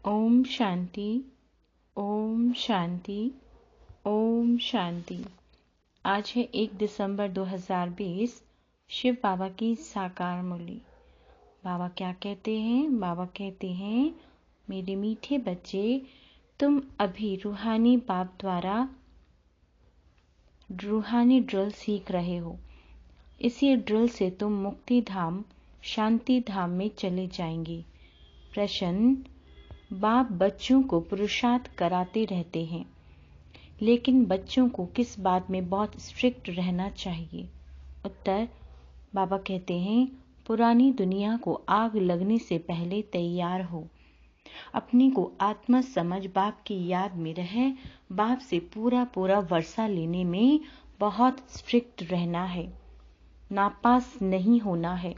ओम शांति, ओम शांति, ओम शांति। आज है 1 दिसंबर 2020, शिव बाबा की साकार मुरली। बाबा क्या कहते हैं? बाबा कहते हैं, मेरे मीठे बच्चे, तुम अभी रूहानी बाप द्वारा रूहानी ड्रिल सीख रहे हो। इसी ड्रिल से तुम मुक्ति धाम, शांति धाम में चले जाएंगे। प्रश्न: बाप बच्चों को पुरुषार्थ कराते रहते हैं, लेकिन बच्चों को किस बात में बहुत स्ट्रिक्ट रहना चाहिए? उत्तर: बाबा कहते हैं, पुरानी दुनिया को आग लगने से पहले तैयार हो। अपने को आत्मा समझ बाप की याद में रहे। बाप से पूरा वर्षा लेने में बहुत स्ट्रिक्ट रहना है, नापास नहीं होना है।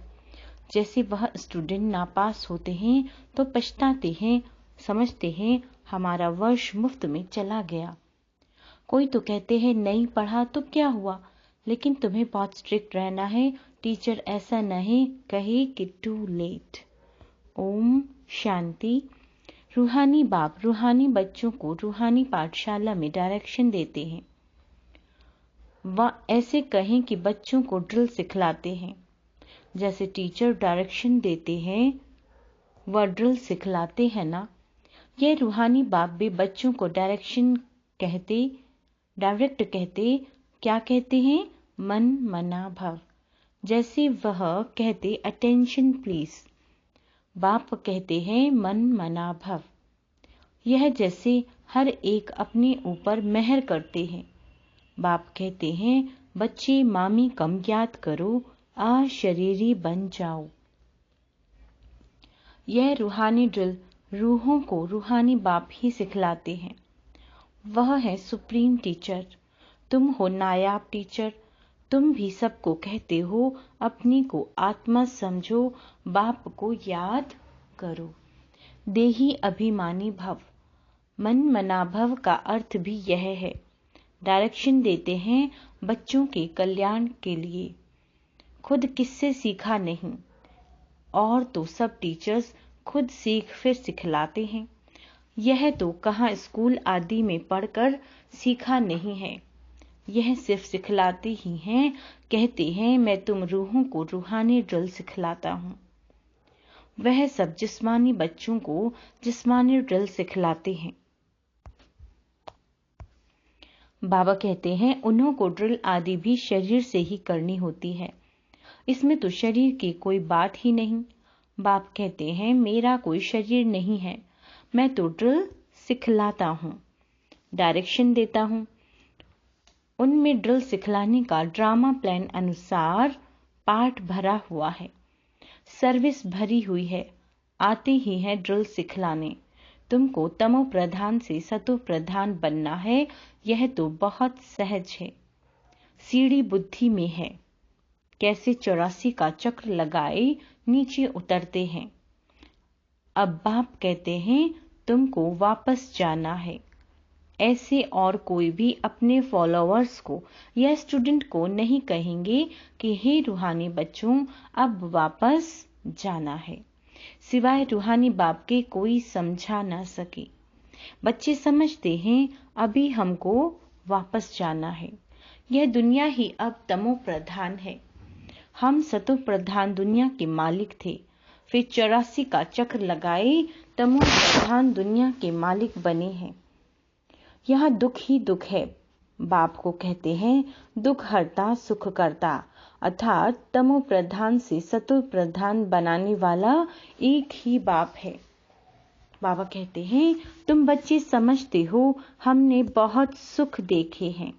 जैसे वह स्टूडेंट नापास होते हैं तो पछताते हैं, समझते हैं हमारा वर्ष मुफ्त में चला गया। कोई तो कहते हैं नहीं पढ़ा तो क्या हुआ, लेकिन तुम्हें बहुत स्ट्रिक्ट रहना है। टीचर ऐसा नहीं कहे कि टू लेट। ओम शांति। रूहानी बाप रूहानी बच्चों को रूहानी पाठशाला में डायरेक्शन देते हैं। वह ऐसे कहें कि बच्चों को ड्रिल सिखलाते हैं। जैसे टीचर डायरेक्शन देते हैं, वह ड्रिल सिखलाते हैं ना। यह रूहानी बाप भी बच्चों को डायरेक्ट कहते क्या कहते हैं? मन मना भव। जैसे वह कहते अटेंशन प्लीज, बाप कहते हैं मन मना भव। यह जैसे हर एक अपने ऊपर मेहर करते हैं। बाप कहते हैं, बच्चे मामी कम याद करो, आ शरीरी बन जाओ। यह रूहानी ड्रिल रूहों को रूहानी बाप ही सिखलाते हैं। वह है सुप्रीम टीचर। तुम हो नायाब टीचर। तुम भी सबको कहते हो अपनी को आत्मा समझो, बाप को याद करो। देही अभिमानी भव। मन मना भव का अर्थ भी यह है। डायरेक्शन देते हैं बच्चों के कल्याण के लिए। खुद किससे सीखा नहीं, और तो सब टीचर्स खुद सीख फिर सिखलाते हैं। यह तो कहाँ स्कूल आदि में पढ़कर सीखा नहीं है। यह सिर्फ सिखलाते ही हैं। कहते हैं मैं तुम रूहों को रूहानी ड्रिल सिखलाता हूँ। वह सब जिस्मानी बच्चों को जिस्मानी ड्रिल सिखलाते हैं। बाबा कहते हैं उन्हों को ड्रिल आदि भी शरीर से ही करनी होती है। इसमें तो शरीर की कोई बात ही नहीं। बाप कहते हैं मेरा कोई शरीर नहीं है, मैं तो ड्रिल सिखलाता हूँ, डायरेक्शन देता हूँ। उनमें ड्रिल सिखलाने का ड्रामा प्लान अनुसार पाठ भरा हुआ है, सर्विस भरी हुई है। आते ही है ड्रिल सिखलाने। तुमको तमो प्रधान से सतो प्रधान बनना है। यह तो बहुत सहज है, सीढ़ी बुद्धि में है। कैसे 84 का चक्र लगाए नीचे उतरते हैं। अब बाप कहते हैं तुमको वापस जाना है। ऐसे और कोई भी अपने फॉलोअर्स को या स्टूडेंट को नहीं कहेंगे कि हे रूहानी बच्चों अब वापस जाना है, सिवाय रूहानी बाप के कोई समझा ना सके। बच्चे समझते हैं अभी हमको वापस जाना है। यह दुनिया ही अब तमो प्रधान है। हम सतो प्रधान दुनिया के मालिक थे, फिर 84 का चक्र लगाए तमो प्रधान दुनिया के मालिक बने हैं। यहाँ दुख ही दुख है। बाप को कहते हैं दुख हरता सुख करता, अर्थात तमो प्रधान से सतो प्रधान बनाने वाला एक ही बाप है। बाबा कहते हैं तुम बच्चे समझते हो हमने बहुत सुख देखे हैं।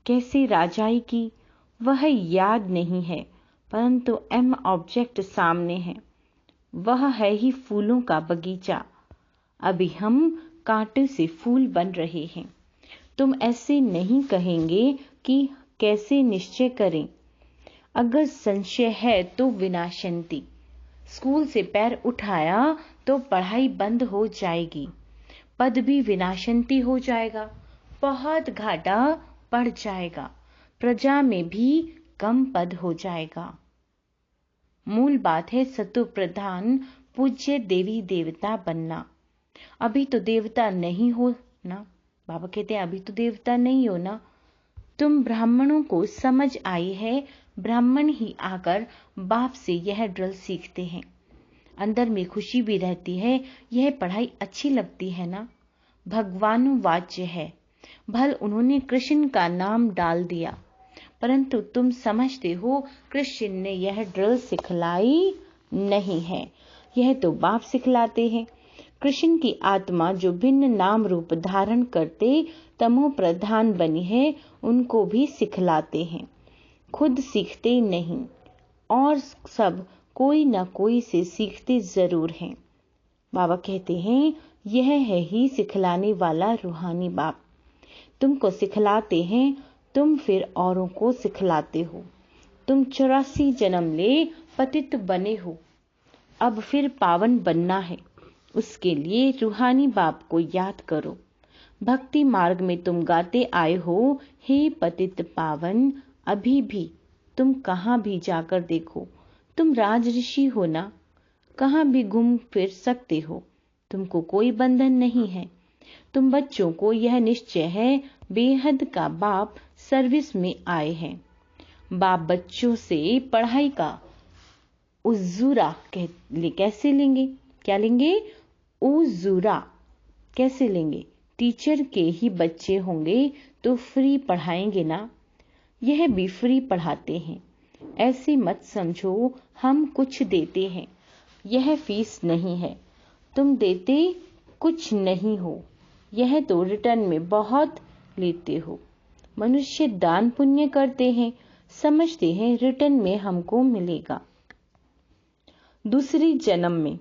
कैसे राजाई की वह याद नहीं है, परंतु एम ऑब्जेक्ट सामने है। वह है ही फूलों का बगीचा। अभी हम कांटे से फूल बन रहे हैं। तुम ऐसे नहीं कहेंगे कि कैसे निश्चय करें। अगर संशय है तो विनाशंति। स्कूल से पैर उठाया तो पढ़ाई बंद हो जाएगी, पद भी विनाशंति हो जाएगा, बहुत घाटा पड़ जाएगा, प्रजा में भी कम पद हो जाएगा। मूल बात है सतो प्रधान पूज्य देवी देवता बनना। अभी तो देवता नहीं हो ना। बाबा कहते हैं अभी तो देवता नहीं हो ना। तुम ब्राह्मणों को समझ आई है, ब्राह्मण ही आकर बाप से यह ड्रिल सीखते हैं। अंदर में खुशी भी रहती है, यह पढ़ाई अच्छी लगती है ना। भगवानुवाच्य है, भल उन्होंने कृष्ण का नाम डाल दिया, परंतु तुम समझते हो कृष्ण ने यह ड्रिल सिखलाई नहीं है, यह तो बाप सिखलाते हैं। कृष्ण की आत्मा जो भिन्न नाम रूप धारण करते तमो प्रधान बनी है, उनको भी सिखलाते हैं, खुद सीखते नहीं, और सब कोई न कोई से सीखते जरूर हैं। बाबा कहते हैं यह है ही सिखलाने वाला रूहानी बाप। तुमको सिखलाते हैं, तुम फिर औरों को सिखलाते हो। तुम 84 जन्म ले पतित बने हो, अब फिर पावन बनना है। उसके लिए रूहानी बाप को याद करो। भक्ति मार्ग में तुम गाते आए हो, हे पतित पावन। अभी भी तुम कहाँ भी जाकर देखो, तुम राज ऋषि हो ना, कहाँ भी घूम फिर सकते हो, तुमको कोई बंधन नहीं है। तुम बच्चों को यह निश्चय है, बेहद का बाप सर्विस में आए हैं। बाप बच्चों से पढ़ाई का उजूरा कैसे लेंगे? क्या लेंगे? उजूरा कैसे लेंगे? टीचर के ही बच्चे होंगे तो फ्री पढ़ाएंगे ना। यह भी फ्री पढ़ाते हैं, ऐसे मत समझो हम कुछ देते हैं, यह फीस नहीं है। तुम देते कुछ नहीं हो, यह तो रिटर्न में बहुत लेते हो। मनुष्य दान पुण्य करते हैं, समझते हैं रिटर्न में हमको मिलेगा। दूसरी जन्म में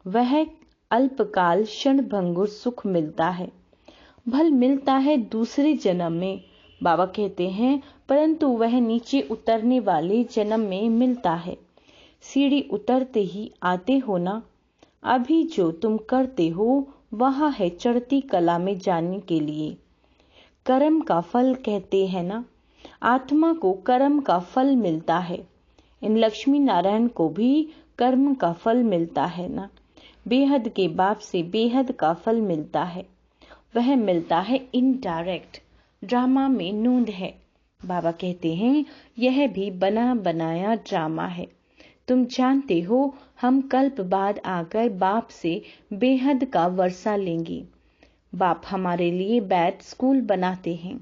वह अल्पकाल क्षणभंगुर सुख मिलता है, भल मिलता है दूसरे जन्म में। बाबा कहते हैं परंतु वह नीचे उतरने वाले जन्म में मिलता है। सीढ़ी उतरते ही आते हो ना। अभी जो तुम करते हो वहां है चढ़ती कला में जाने के लिए। कर्म का फल कहते हैं ना, आत्मा को कर्म का फल मिलता है। इन लक्ष्मी नारायण को भी कर्म का फल मिलता है ना। बेहद के बाप से बेहद का फल मिलता है, वह मिलता है इनडायरेक्ट। ड्रामा में नूंद है। बाबा कहते हैं यह भी बना बनाया ड्रामा है। तुम जानते हो हम कल्प बाद आकर बाप से बेहद का वर्षा लेंगे। बाप हमारे लिए बैट स्कूल बनाते हैं,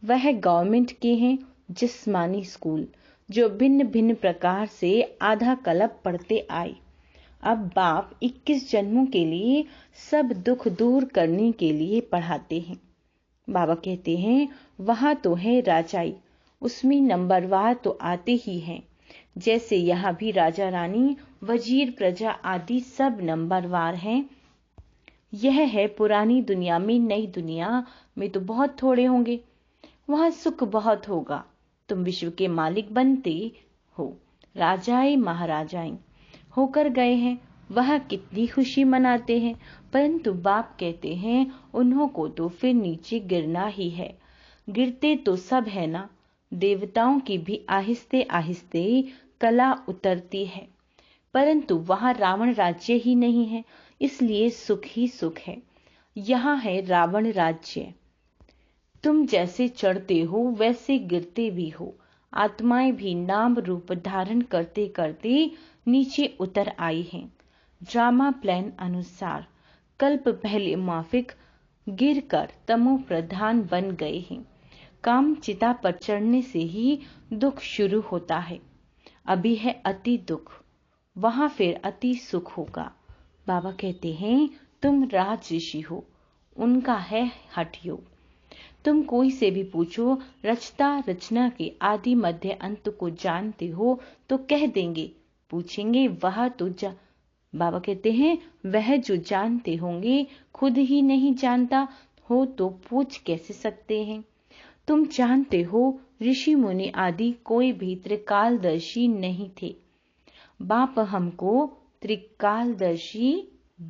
वह गवर्नमेंट के हैं जिस्मानी स्कूल, जो भिन्न भिन्न प्रकार से आधा कल्प पढ़ते आए। अब बाप 21 जन्मों के लिए सब दुख दूर करने के लिए पढ़ाते हैं। बाबा कहते हैं वहां तो है राजाई, उसमें नंबरवार तो आते ही हैं। जैसे यहाँ भी राजा रानी वजीर प्रजा आदि सब नंबरवार हैं। यह है पुरानी दुनिया में, नई दुनिया में तो बहुत थोड़े होंगे। वहां सुख बहुत होगा। तुम विश्व के मालिक बनते हो, राजाएं महाराजाएं होकर गए हैं, वह कितनी खुशी मनाते हैं। परंतु बाप कहते हैं उन्हों को तो फिर नीचे गिरना ही है। गिरते तो सब है ना। देवताओं की भी आहिस्ते आहिस्ते कला उतरती है, परंतु वहां रावण राज्य ही नहीं है, इसलिए सुख ही सुख है। यहाँ है रावण राज्य। तुम जैसे चढ़ते हो वैसे गिरते भी हो। आत्माएं भी नाम रूप धारण करते करते नीचे उतर आई हैं। ड्रामा प्लान अनुसार कल्प पहले माफिक गिरकर तमो प्रधान बन गए हैं। काम चिता पर चढ़ने से ही दुख शुरू होता है। अभी है अति दुख, वहां फिर अति सुख होगा। बाबा कहते हैं तुम राज ऋषि हो, उनका है हठ योग। तुम कोई से भी पूछो रचता रचना के आदि मध्य अंत को जानते हो तो कह देंगे। पूछेंगे वह तो बाबा कहते हैं वह जो जानते होंगे खुद ही नहीं जानता हो तो पूछ कैसे सकते हैं। तुम जानते हो ऋषि मुनि आदि कोई भी त्रिकालदर्शी नहीं थे। बाप हमको त्रिकालदर्शी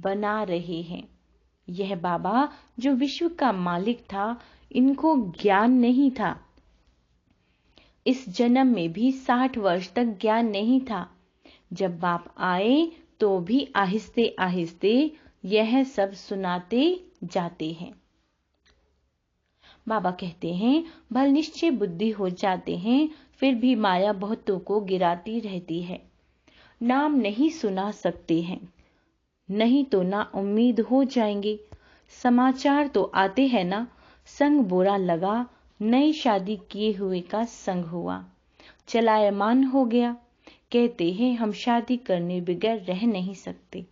बना रहे हैं। यह बाबा जो विश्व का मालिक था, इनको ज्ञान नहीं था। इस जन्म में भी 60 वर्ष तक ज्ञान नहीं था। जब बाप आए तो भी आहिस्ते आहिस्ते यह सब सुनाते जाते हैं। बाबा कहते हैं भल निश्चय बुद्धि हो जाते हैं, फिर भी माया बहुतों को गिराती रहती है। नाम नहीं सुना सकते हैं, नहीं तो ना उम्मीद हो जाएंगे। समाचार तो आते हैं ना, संग बुरा लगा, नई शादी किए हुए का संग हुआ, चलायमान हो गया। कहते हैं हम शादी करने बगैर रह नहीं सकते।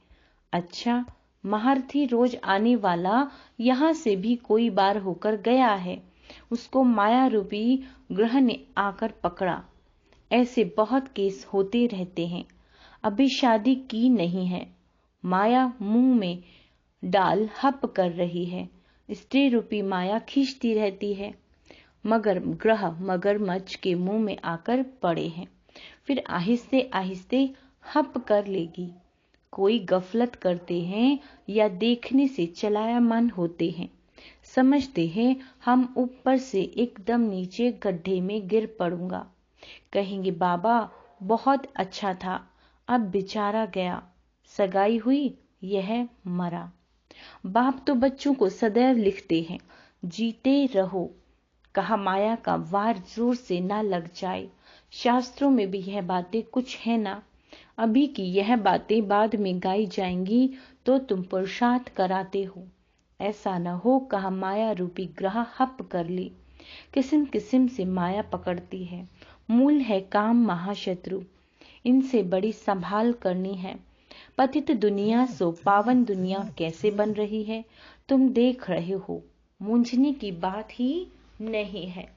अच्छा, महारथी रोज आने वाला यहाँ से भी कोई बार होकर गया है, उसको माया रूपी ग्रह ने आकर पकड़ा। ऐसे बहुत केस होते रहते हैं। अभी शादी की नहीं है, माया मुंह में डाल हप कर रही है। स्त्री रूपी माया खींचती रहती है, मगर ग्रह मगरमच्छ के मुंह में आकर पड़े हैं, फिर आहिस्ते आहिस्ते हप कर लेगी। कोई गफलत करते हैं या देखने से चलायमान होते हैं, समझते हैं हम ऊपर से एकदम नीचे गड्ढे में गिर पड़ूंगा। कहेंगे बाबा बहुत अच्छा था, अब बेचारा गया, सगाई हुई, यह मरा। बाप तो बच्चों को सदैव लिखते हैं जीते रहो, कहा माया का वार जोर से ना लग जाए। शास्त्रों में भी यह बातें कुछ है ना, अभी की यह बातें बाद में गाई जाएंगी तो तुम पुरुषार्थ कराते हो। ऐसा न हो कहा माया रूपी ग्रह हप कर ले। किस्म किस्म से माया पकड़ती है, मूल है काम महाशत्रु, इनसे बड़ी संभाल करनी है। पतित दुनिया सो पावन दुनिया कैसे बन रही है, तुम देख रहे हो। मूंझने की बात ही नहीं है,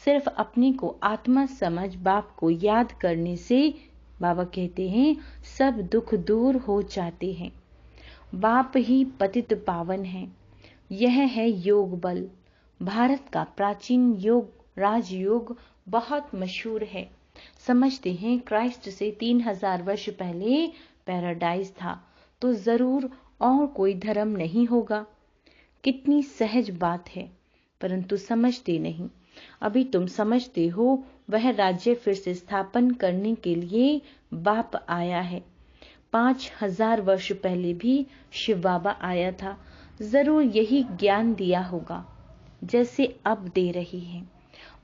सिर्फ अपने को आत्मा समझ बाप को याद करने से बाबा कहते हैं सब दुख दूर हो जाते हैं। बाप ही पतित पावन है, यह है योग बल। भारत का प्राचीन योग राजयोग बहुत मशहूर है। समझते हैं क्राइस्ट से 3000 वर्ष पहले पैराडाइज था, तो जरूर और कोई धर्म नहीं होगा। कितनी सहज बात है, परंतु समझते नहीं। अभी तुम समझते हो वह राज्य फिर से स्थापन करने के लिए बाप आया है। 5000 वर्ष पहले भी शिव बाबा आया था, जरूर यही ज्ञान दिया होगा जैसे अब दे रही है।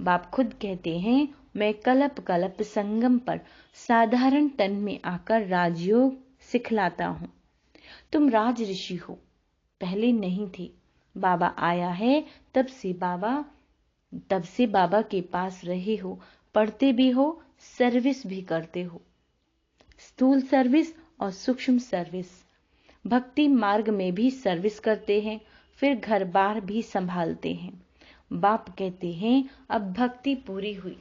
बाप खुद कहते हैं मैं कल्प कल्प संगम पर साधारण तन में आकर राजयोग सिखलाता हूँ। तुम राज ऋषि हो, पहले नहीं थे। बाबा आया है तब से बाबा के पास रहे हो, पढ़ते भी हो, सर्विस भी करते हो, स्थूल सर्विस और सूक्ष्म सर्विस। भक्ति मार्ग में भी सर्विस करते हैं, फिर घर बार भी संभालते हैं। बाप कहते हैं अब भक्ति पूरी हुई,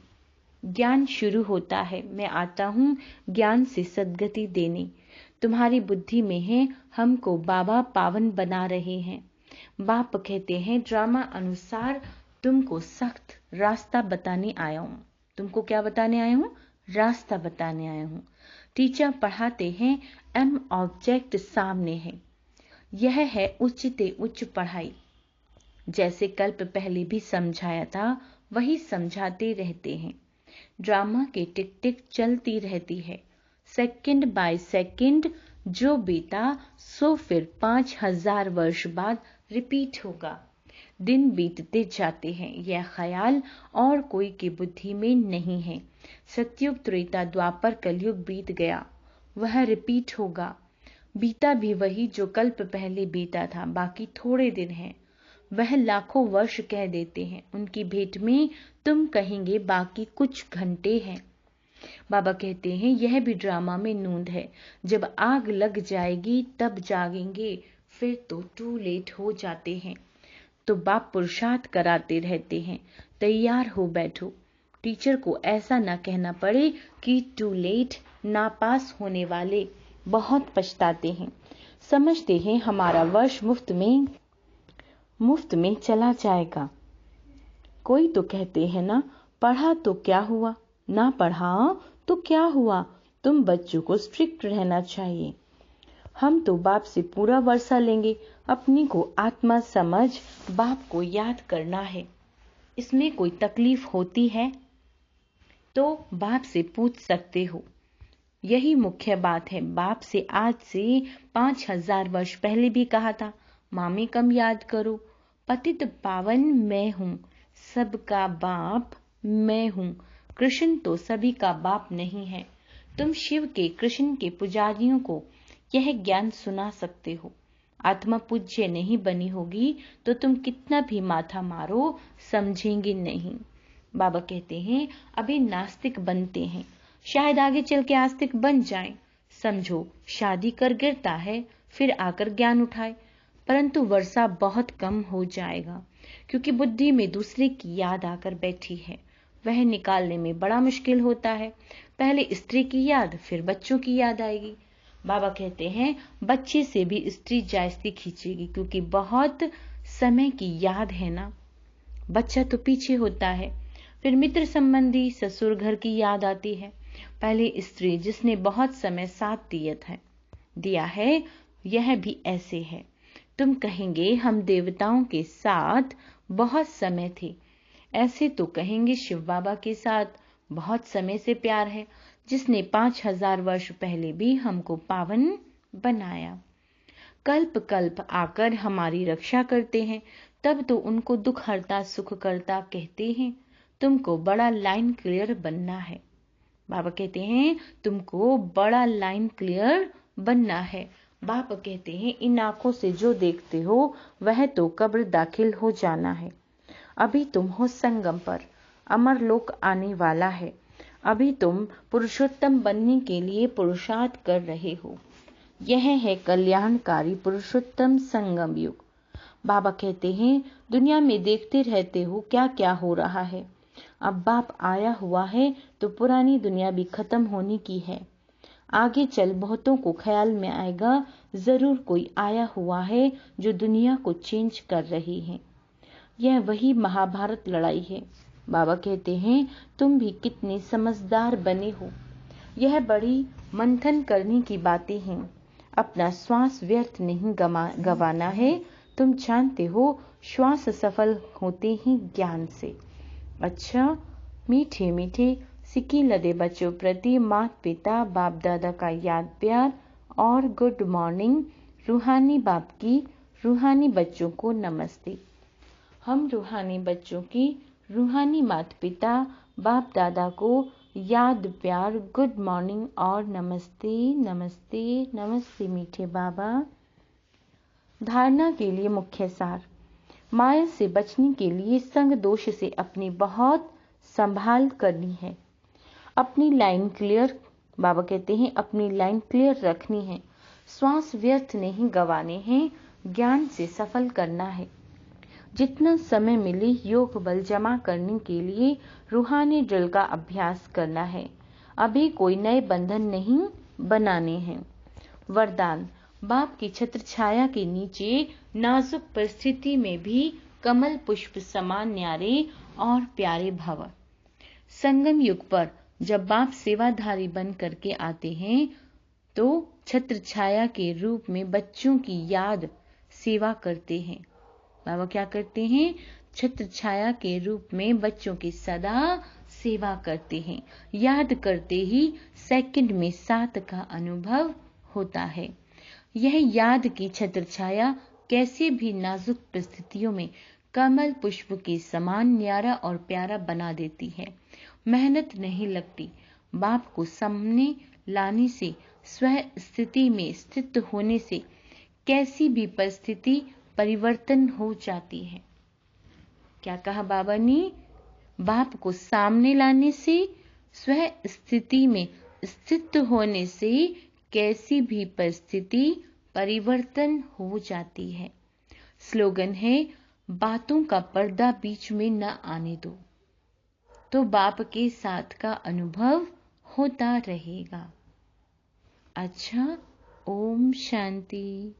ज्ञान शुरू होता है। मैं आता हूँ ज्ञान से सद्गति देने। तुम्हारी बुद्धि में है, हमको बाबा पावन बना रहे हैं। बाप कहते हैं ड्रामा अनुसार तुमको सख्त रास्ता बताने आया हूँ। तुमको क्या बताने आया हूँ? रास्ता बताने आया हूँ। टीचर पढ़ाते हैं, एम ऑब्जेक्ट सामने है। यह है उच्चते उच्च पढ़ाई। जैसे कल्प पहले भी समझाया था, वही समझाते रहते हैं। ड्रामा की टिक टिक चलती रहती है, सेकंड बाय सेकंड। जो बीता सो फिर 5000 वर्ष बाद रिपीट होगा। दिन बीतते जाते हैं, यह ख्याल और कोई की बुद्धि में नहीं है। सतयुग त्रेता द्वापर कलयुग बीत गया, वह रिपीट होगा। बीता भी वही जो कल्प पहले बीता था, बाकी थोड़े दिन हैं। वह लाखों वर्ष कह देते हैं, उनकी भेंट में तुम कहेंगे बाकी कुछ घंटे हैं। बाबा कहते हैं यह भी ड्रामा में नूंद है, जब आग लग जाएगी तब जागेंगे, फिर तो टू लेट हो जाते हैं। तो बाप पुरुषार्थ कराते रहते हैं, तैयार हो बैठो। टीचर को ऐसा ना कहना पड़े कि टू लेट। नापास होने वाले बहुत पछताते हैं, समझते हैं हमारा वर्ष मुफ्त में चला जाएगा। कोई तो कहते हैं ना, पढ़ा तो क्या हुआ, ना पढ़ा तो क्या हुआ। तुम बच्चों को स्ट्रिक्ट रहना चाहिए। हम तो बाप से पूरा वर्षा लेंगे, अपनी को आत्मा समझ बाप को याद करना है। इसमें कोई तकलीफ होती है तो बाप से पूछ सकते हो। यही मुख्य बात है। बाप से आज से 5000 वर्ष पहले भी कहा था, मामी कम याद करो, पतित पावन मैं हूँ, सबका बाप मैं हूँ। कृष्ण तो सभी का बाप नहीं है। तुम शिव के, कृष्ण के पुजारियों को यह ज्ञान सुना सकते हो। आत्मा पूज्य नहीं बनी होगी तो तुम कितना भी माथा मारो समझेंगे नहीं। बाबा कहते हैं अभी नास्तिक बनते हैं, शायद आगे चल के आस्तिक बन जाएं। समझो शादी कर गिरता है, फिर आकर ज्ञान उठाए, परंतु वर्षा बहुत कम हो जाएगा, क्योंकि बुद्धि में दूसरे की याद आकर बैठी है। वह निकालने में बड़ा मुश्किल होता है। पहले स्त्री की याद, फिर बच्चों की याद आएगी। बाबा कहते हैं बच्चे से भी स्त्री जायज़ती खींचेगी, क्योंकि बहुत समय की याद है ना। बच्चा तो पीछे होता है, फिर मित्र संबंधी, ससुर घर की याद आती है। पहले स्त्री जिसने बहुत समय साथ दिया है, यह भी ऐसे है। तुम कहेंगे हम देवताओं के साथ बहुत समय थे, ऐसे तो कहेंगे शिव बाबा के साथ बहुत समय से प्यार है, जिसने 5000 वर्ष पहले भी हमको पावन बनाया। कल्प कल्प आकर हमारी रक्षा करते हैं, तब तो उनको दुख हरता सुख करता कहते हैं। तुमको बड़ा लाइन क्लियर बनना है। बाबा कहते हैं तुमको बड़ा लाइन क्लियर बनना है। बाबा कहते हैं इन आंखों से जो देखते हो वह तो कब्र दाखिल हो जाना है। अभी तुम हो संगम पर, अमर लोक आने वाला है। अभी तुम पुरुषोत्तम बनने के लिए पुरुषार्थ कर रहे हो। यह है कल्याणकारी पुरुषोत्तम संगम युग। बाबा कहते हैं दुनिया में देखते रहते हो क्या क्या हो रहा है। अब बाप आया हुआ है तो पुरानी दुनिया भी खत्म होने की है। आगे चल बहुतों को ख्याल में आएगा जरूर कोई आया हुआ है जो दुनिया को चेंज कर रही है। यह वही महाभारत लड़ाई है। बाबा कहते हैं तुम भी कितने समझदार बने हो। यह बड़ी मंथन करने की बातें हैं। अपना श्वास व्यर्थ नहीं गवाना है। तुम जानते हो श्वास सफल होते ही ज्ञान से। अच्छा, मीठे मीठे सिक्की लदे बच्चों प्रति माता पिता बाप दादा का याद प्यार और गुड मॉर्निंग। रूहानी बाप की रूहानी बच्चों को नमस्ते। हम रूहानी बच्चों की रूहानी माता पिता बाप दादा को याद प्यार गुड मॉर्निंग और नमस्ते नमस्ते नमस्ते मीठे बाबा। धारणा के लिए मुख्य सार। माया से बचने के लिए संग दोष से अपनी बहुत संभाल करनी है। अपनी लाइन क्लियर, बाबा कहते हैं अपनी लाइन क्लियर रखनी है। श्वास व्यर्थ नहीं गंवाने हैं, ज्ञान से सफल करना है। जितना समय मिले योग बल जमा करने के लिए रूहानी ड्रिल का अभ्यास करना है। अभी कोई नए बंधन नहीं बनाने हैं। वरदान। बाप की छत्र छाया के नीचे नाजुक परिस्थिति में भी कमल पुष्प समान न्यारे और प्यारे भव। संगम युग पर जब बाप सेवाधारी बन करके आते हैं तो छत्र छाया के रूप में बच्चों की याद सेवा करते हैं। बाबा क्या करते हैं? छत्र छाया के रूप में बच्चों की सदा सेवा करते हैं। याद करते ही सेकंड में 7 का अनुभव होता है। यह याद की छत्र छाया कैसे भी नाजुक परिस्थितियों में कमल पुष्प के समान न्यारा और प्यारा बना देती है। मेहनत नहीं लगती। बाप को सामने लाने से, स्व स्थिति में स्थित होने से कैसी भी परिस्थिति परिवर्तन हो जाती है। क्या कहा बाबा ने? बाप को सामने लाने से, स्व स्थिति में स्थित होने से कैसी भी परिस्थिति परिवर्तन हो जाती है। स्लोगन है बातों का पर्दा बीच में न आने दो, तो बाप के साथ का अनुभव होता रहेगा। अच्छा, ओम शांति।